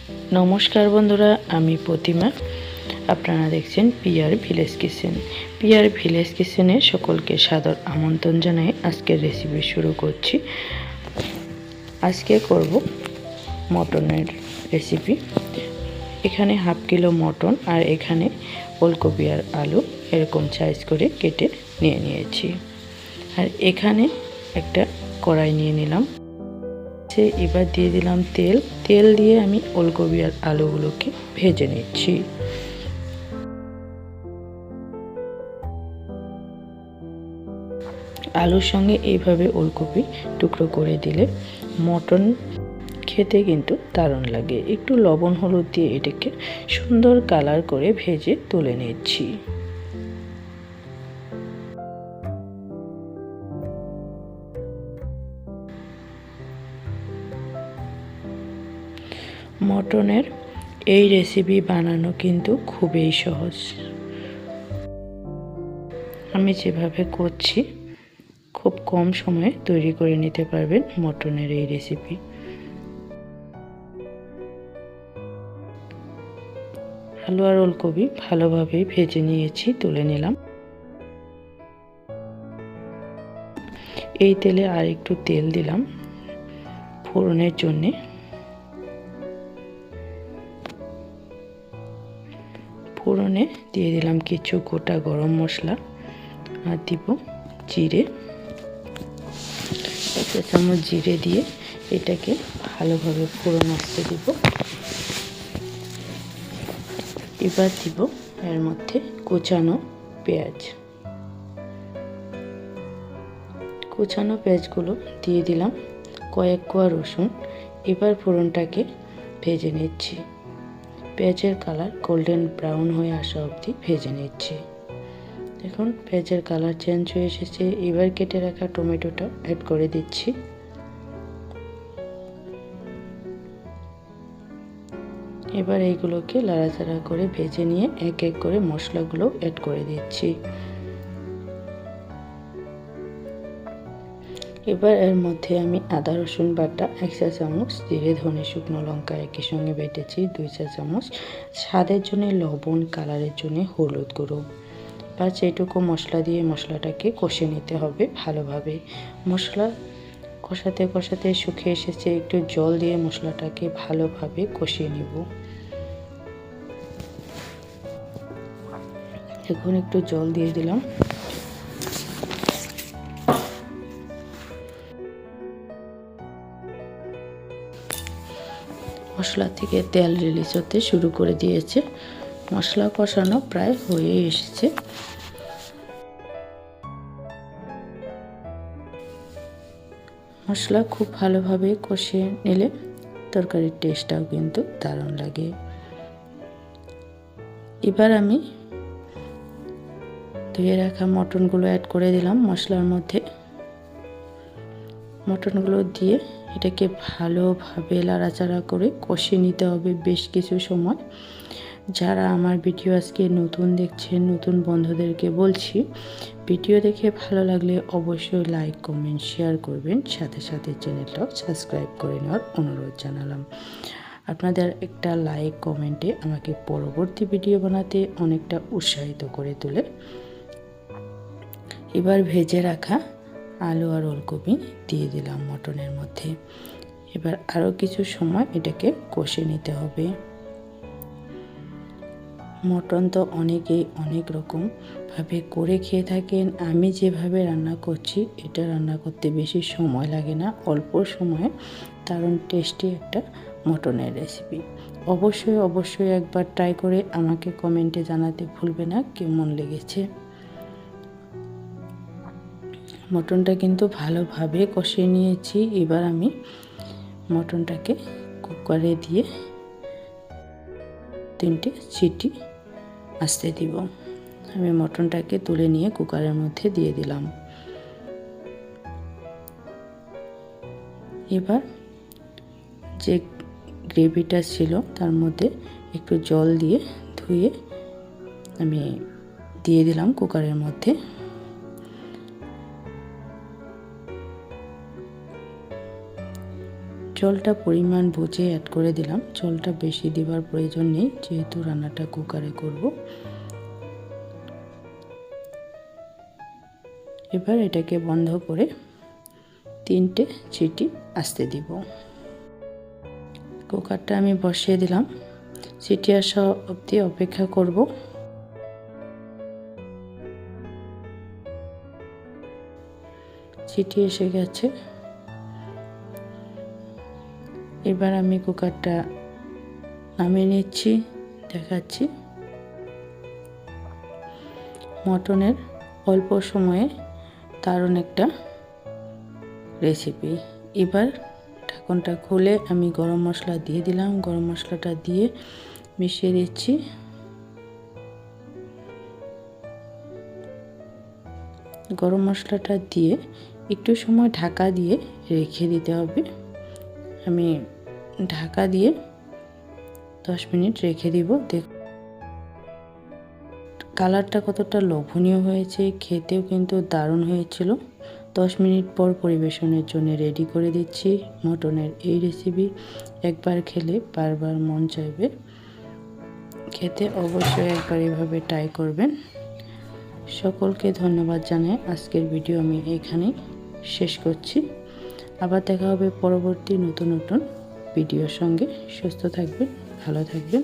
নমস্কার বন্ধুরা, আমি প্রতিমা। আপনারা দেখছেন PR village kitchen. PR village কিচেনে সকলকে সাদর আমন্ত্রণ জানাই আজকের রেসিপি শুরু করছি। আজকে করব মটনের রেসিপি। এখানে হাফ কিলো মটন আর এখানে ওলকপি আর আলু এরকম সাইজ করে কেটে নিয়েছি। আর এখানে একটা কড়াই নিয়ে নিলাম। এবার দিয়ে দিলাম তেল দিয়ে আমি ওলকপি আর আলুগুলোকে ভেজে নিচ্ছি। আলুর সঙ্গে এইভাবে ওলকপি টুকরো করে দিলে মটন খেতে কিন্তু দারুণ লাগে। একটু লবণ হলুদ দিয়ে এটাকে সুন্দর কালার করে ভেজে তুলে নিচ্ছি। মটনের এই রেসিপি বানানো কিন্তু খুবই সহজ। আমি যেভাবে করছি খুব কম সময়ে তৈরি করে নিতে পারবেন মটনের এই রেসিপি। আলু আর ওলকপি ভালোভাবে ভেজে নিয়েছি, তুলে নিলাম। এই তেলে আর একটু তেল দিলাম ফোড়নের জন্যে। ফোড়নে দিয়ে দিলাম কিছু গোটা গরম মশলা আর দিব জিরে, 1 চামচ জিরে দিয়ে এটাকে ভালোভাবে ফোড়ন আসতে দিব। এবার দিব এর মধ্যে কুচানো পেঁয়াজগুলো দিয়ে দিলাম, কয়েক কোয়া রসুন। এবার ফোড়নটাকে ভেজে নিচ্ছি। পেঁয়াজের কালার গোল্ডেন ব্রাউন হয়ে আসা অবধি ভেজে নিচ্ছি। এখন পেঁয়াজের কালার চেঞ্জ হয়ে এসেছে। এবার কেটে রাখা টমেটোটা অ্যাড করে দিচ্ছি। এবার এইগুলোকে লাড়াচাড়া করে ভেজে নিয়ে এক এক করে মশলাগুলো অ্যাড করে দিচ্ছি। এবার এর মধ্যে আমি আদা রসুন বাটা 1 চা চামচ, জিরে ধনে শুকনো লঙ্কা একই সঙ্গে বেটেছি 2 চা চামচ, স্বাদের জন্য লবণ, কালারের জন্য হলুদ গুঁড়ো। বাস এইটুকু মশলা দিয়ে মশলাটাকে কষে নিতে হবে ভালোভাবে। মশলা কষাতে কষাতে শুকিয়ে এসেছে, একটু জল দিয়ে মশলাটাকে ভালোভাবে কষিয়ে নিব। এখন একটু জল দিয়ে দিলাম। মশলা থেকে তেল রিলিজ হতে শুরু করে দিয়েছে। মশলা কষানো প্রায় হয়ে এসেছে। মশলা খুব ভালোভাবে কষিয়ে নিলে তরকারির টেস্টটাও কিন্তু দারুণ লাগে। এবার আমি ধুয়ে রাখা মটনগুলো অ্যাড করে দিলাম মশলার মধ্যে। মটনগুলো দিয়ে এটাকে ভালোভাবে লাড়াচাড়া করে কষিয়ে নিতে হবে বেশ কিছু সময়। যারা আমার ভিডিও আজকে নতুন দেখছেন, নতুন বন্ধুদেরকে বলছি, ভিডিও দেখে ভালো লাগলে অবশ্যই লাইক, কমেন্ট, শেয়ার করবেন। সাথে সাথে চ্যানেলটাও সাবস্ক্রাইব করে নেওয়ার অনুরোধ জানালাম। আপনাদের একটা লাইক কমেন্টে আমাকে পরবর্তী ভিডিও বানাতে অনেকটা উৎসাহিত করে তোলে। এবার ভেজে রাখা আলু আর ওলকপি দিয়ে দিলাম মটনের মধ্যে। এবার আরও কিছু সময় এটাকে কষে নিতে হবে। মটন তো অনেকেই অনেক রকমভাবে করে খেয়ে থাকেন। আমি যেভাবে রান্না করছি এটা রান্না করতে বেশি সময় লাগে না, অল্প সময়ে দারুণ টেস্টি একটা মটনের রেসিপি। অবশ্যই একবার ট্রাই করে আমাকে কমেন্টে জানাতে ভুলবে না কেমন লেগেছে। মটনটা কিন্তু ভালোভাবে কষিয়ে নিয়েছি। এবার আমি মটনটাকে কুকারে দিয়ে 3টে সিটি আসতে দিব। আমি মটনটাকে তুলে নিয়ে কুকারের মধ্যে দিয়ে দিলাম। এবার যে গ্রেভিটা ছিল তার মধ্যে একটু জল দিয়ে ধুয়ে আমি দিয়ে দিলাম কুকারের মধ্যে। জলটা পরিমাণ বুঝে অ্যাড করে দিলাম। জলটা বেশি দেওয়ার প্রয়োজন নেই, যেহেতু রান্নাটা কুকারে করব। এবার এটাকে বন্ধ করে 3টে সিটি আসতে দিব। কুকারটা আমি বসিয়ে দিলাম, সিটি আসা অবধি অপেক্ষা করব। সিটি এসে গেছে। এবার আমি কুকারটা নামিয়ে নিচ্ছি, দেখাচ্ছি। মটনের অল্প সময়ে দারুণ একটা রেসিপি। এবার ঢাকনটা খুলে আমি গরম মশলা দিয়ে দিলাম। গরম মশলাটা দিয়ে মিশিয়ে দিচ্ছি। গরম মশলাটা দিয়ে একটু সময় ঢাকা দিয়ে রেখে দিতে হবে। আমি ঢাকা দিয়ে 10 মিনিট রেখে দিব। কালারটা কতটা লোভনীয় হয়েছে, খেতেও কিন্তু দারুণ হয়েছিল। 10 মিনিট পর পরিবেশনের জন্য রেডি করে দিচ্ছি মটনের এই রেসিপি। একবার খেলে বারবার মন চাইবে খেতে। অবশ্যই একবার এভাবে ট্রাই করবেন। সকলকে ধন্যবাদ জানাই আজকের ভিডিও আমি এখানেই শেষ করছি। আবার দেখা হবে পরবর্তী নতুন ভিডিওর সঙ্গে। সুস্থ থাকবেন, ভালো থাকবেন।